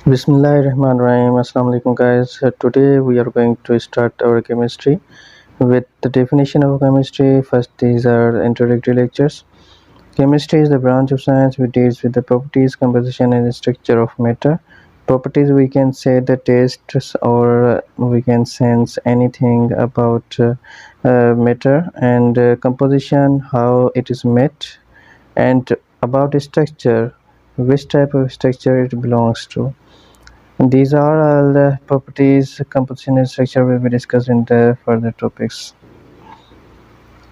Bismillahirrahmanirrahim. Assalamu alaikum guys. Today we are going to start our chemistry with the definition of chemistry. First, these are introductory lectures. Chemistry is the branch of science which deals with the properties, composition and structure of matter. Properties, we can say the tastes or we can sense anything about matter, and composition, how it is made, and about structure, which type of structure it belongs to. These are all the properties, composition and structure will be discussed in the further topics.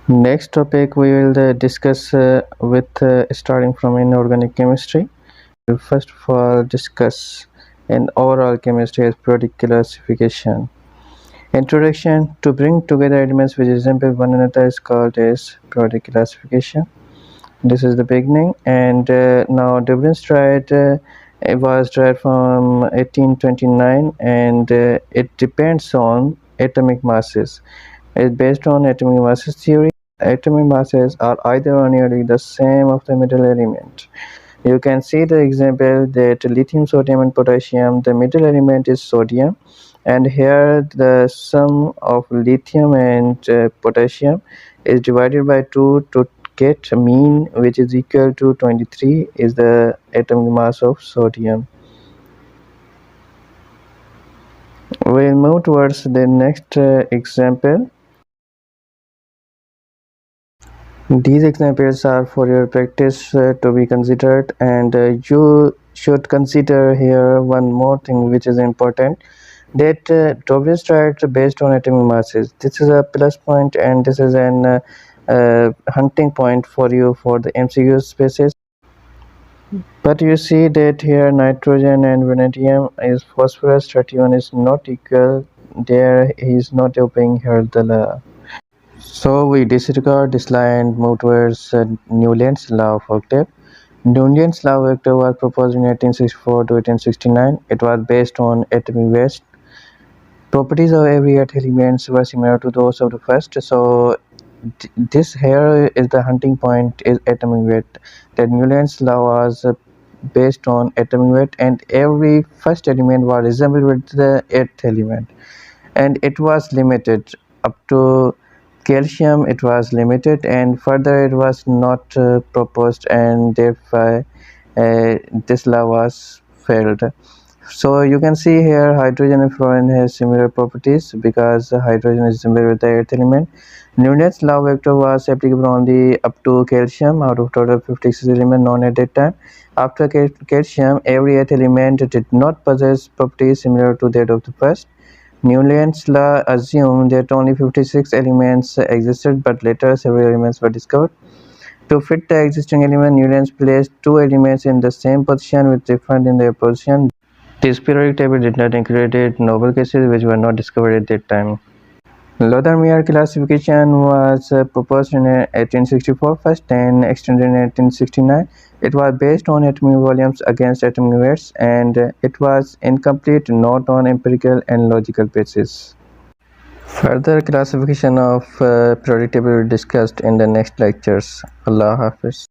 Next topic we will discuss with starting from inorganic chemistry. We'll first of all discuss an overall chemistry as periodic classification. Introduction: to bring together elements which resemble one another is called as periodic classification. This is the beginning, and now Dublin's tried it was derived from 1829, and it depends on atomic masses. It's based on atomic masses theory. Atomic masses are either or nearly the same of the middle element. You can see the example that lithium, sodium and potassium, the middle element is sodium, and here the sum of lithium and potassium is divided by 2 to get mean, which is equal to 23 is the atomic mass of sodium. We'll move towards the next example. These examples are for your practice to be considered, and you should consider here one more thing which is important, that Dobrin's tried based on atomic masses. This is a plus point and this is an hunting point for you for the MCQ spaces. But you see that here nitrogen and vanadium is phosphorus 31 is not equal. There he is not obeying here the law. So we disregard this law and move towards Newland's law of octave. Newland's law of octave was proposed in 1864 to 1869. It was based on atomic weight. Properties of every earth elements were similar to those of the first. So this here is the hunting point is atomic weight. That Newland's law was based on atomic weight, and every first element was resembled with the eighth element, and it was limited up to calcium. It was limited, and further it was not proposed, and therefore this law was failed. So you can see here hydrogen and fluorine has similar properties because hydrogen is similar with the earth element. Newton's law vector was applicable only up to calcium out of total 56 elements known at that time. After calcium, every earth element did not possess properties similar to that of the first. Newton's law assumed that only 56 elements existed, but later several elements were discovered. To fit the existing element, Newton placed two elements in the same position with different in their position. This periodic table did not include noble cases which were not discovered at that time. Lothar-Meyer classification was proposed in 1864 first and extended in 1869. It was based on atomic volumes against atomic weights, and it was incomplete, not on empirical and logical basis. Further classification of periodic table will be discussed in the next lectures. Allah Hafiz.